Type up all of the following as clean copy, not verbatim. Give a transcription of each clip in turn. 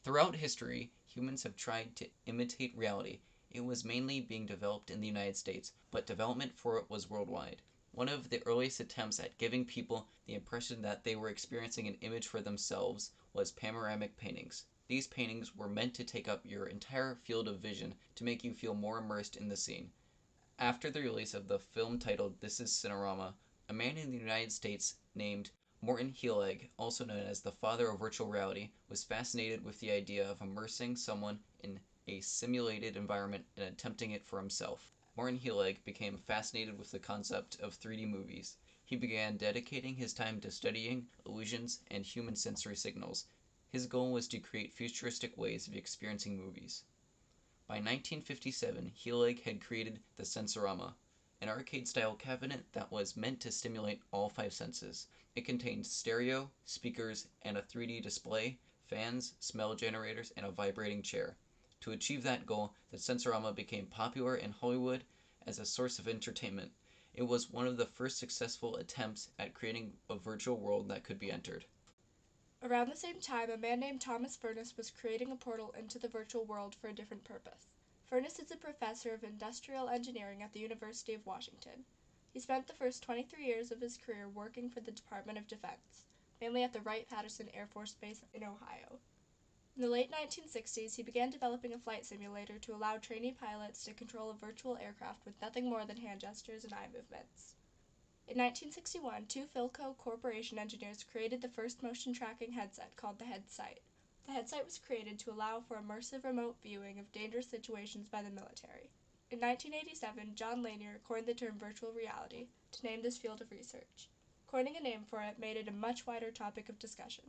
Throughout history, humans have tried to imitate reality. It was mainly being developed in the United States, but development for it was worldwide. One of the earliest attempts at giving people the impression that they were experiencing an image for themselves was panoramic paintings. These paintings were meant to take up your entire field of vision to make you feel more immersed in the scene. After the release of the film titled This Is Cinerama, a man in the United States named Morton Heelig, also known as the father of virtual reality, was fascinated with the idea of immersing someone in a simulated environment and attempting it for himself. Morton Heelig became fascinated with the concept of 3D movies. He began dedicating his time to studying illusions and human sensory signals. His goal was to create futuristic ways of experiencing movies. By 1957, Heelig had created the Sensorama, an arcade-style cabinet that was meant to stimulate all five senses. It contained stereo, speakers, and a 3D display, fans, smell generators, and a vibrating chair. To achieve that goal, the Sensorama became popular in Hollywood as a source of entertainment. It was one of the first successful attempts at creating a virtual world that could be entered. Around the same time, a man named Thomas Furness was creating a portal into the virtual world for a different purpose. Furness is a professor of industrial engineering at the University of Washington. He spent the first 23 years of his career working for the Department of Defense, mainly at the Wright-Patterson Air Force Base in Ohio. In the late 1960s, he began developing a flight simulator to allow trainee pilots to control a virtual aircraft with nothing more than hand gestures and eye movements. In 1961, two Philco Corporation engineers created the first motion tracking headset called the Headsight. The Headsight was created to allow for immersive remote viewing of dangerous situations by the military. In 1987, John Lanier coined the term virtual reality to name this field of research. Coining a name for it made it a much wider topic of discussion.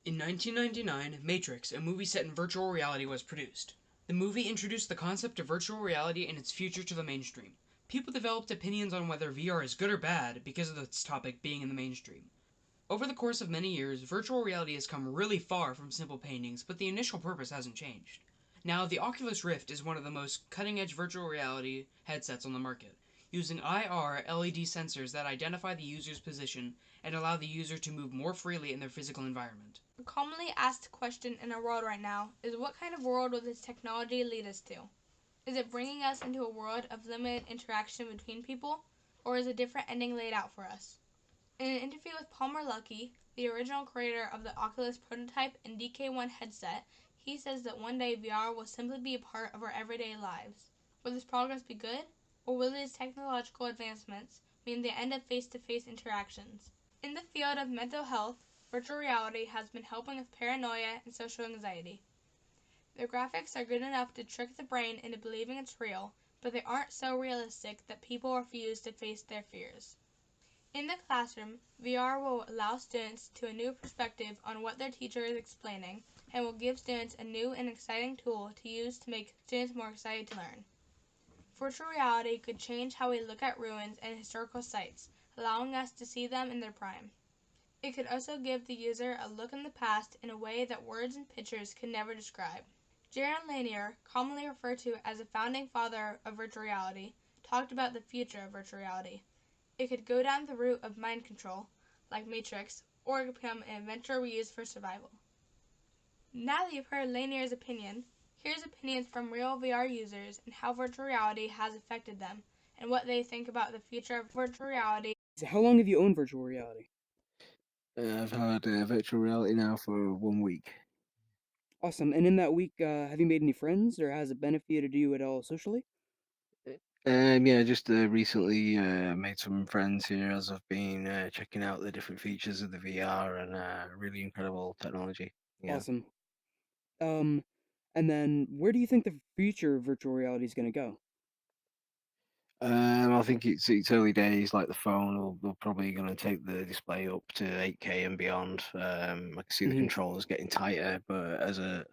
In 1999, Matrix, a movie set in virtual reality, was produced. The movie introduced the concept of virtual reality and its future to the mainstream. People developed opinions on whether VR is good or bad because of this topic being in the mainstream. Over the course of many years, virtual reality has come really far from simple paintings, but the initial purpose hasn't changed. Now, the Oculus Rift is one of the most cutting-edge virtual reality headsets on the market, using IR LED sensors that identify the user's position and allow the user to move more freely in their physical environment. A commonly asked question in our world right now is, what kind of world will this technology lead us to? Is it bringing us into a world of limited interaction between people, or is a different ending laid out for us? In an interview with Palmer Luckey, the original creator of the Oculus prototype and DK1 headset, he says that one day VR will simply be a part of our everyday lives. Will this progress be good, or will these technological advancements mean the end of face-to-face interactions? In the field of mental health, virtual reality has been helping with paranoia and social anxiety. The graphics are good enough to trick the brain into believing it's real, but they aren't so realistic that people refuse to face their fears. In the classroom, VR will allow students to a new perspective on what their teacher is explaining and will give students a new and exciting tool to use to make students more excited to learn. Virtual reality could change how we look at ruins and historical sites, allowing us to see them in their prime. It could also give the user a look in the past in a way that words and pictures could never describe. Jaron Lanier, commonly referred to as the founding father of virtual reality, talked about the future of virtual reality. It could go down the route of mind control, like Matrix, or it could become an adventure we use for survival. Now that you've heard Lanier's opinion, here's opinions from real VR users and how virtual reality has affected them, and what they think about the future of virtual reality. So how long have you owned virtual reality? I've had virtual reality now for 1 week. Awesome. And in that week, have you made any friends, or has it benefited you at all socially? Yeah, just recently made some friends here as I've been checking out the different features of the VR and really incredible technology. Yeah. Awesome. Um, and then where do you think the future of virtual reality is going to go? I think it's early days. Like the phone, they're probably going to take the display up to 8K and beyond. I can see the Hmm. controllers getting tighter, but as an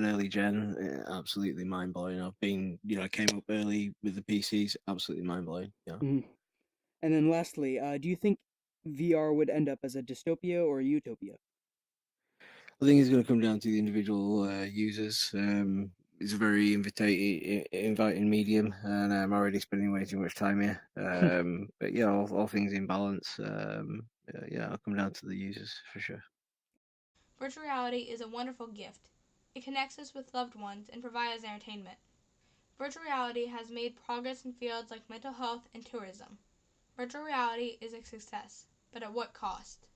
early gen, absolutely mind blowing. I've been, came up early with the PCs, absolutely mind blowing. Yeah. Hmm. And then lastly, do you think VR would end up as a dystopia or a utopia? I think it's going to come down to the individual users. It's a very inviting medium, and I'm already spending way too much time here. But yeah, all things in balance. Yeah, I'll come down to the users for sure. Virtual reality is a wonderful gift. It connects us with loved ones and provides entertainment. Virtual reality has made progress in fields like mental health and tourism. Virtual reality is a success, but at what cost?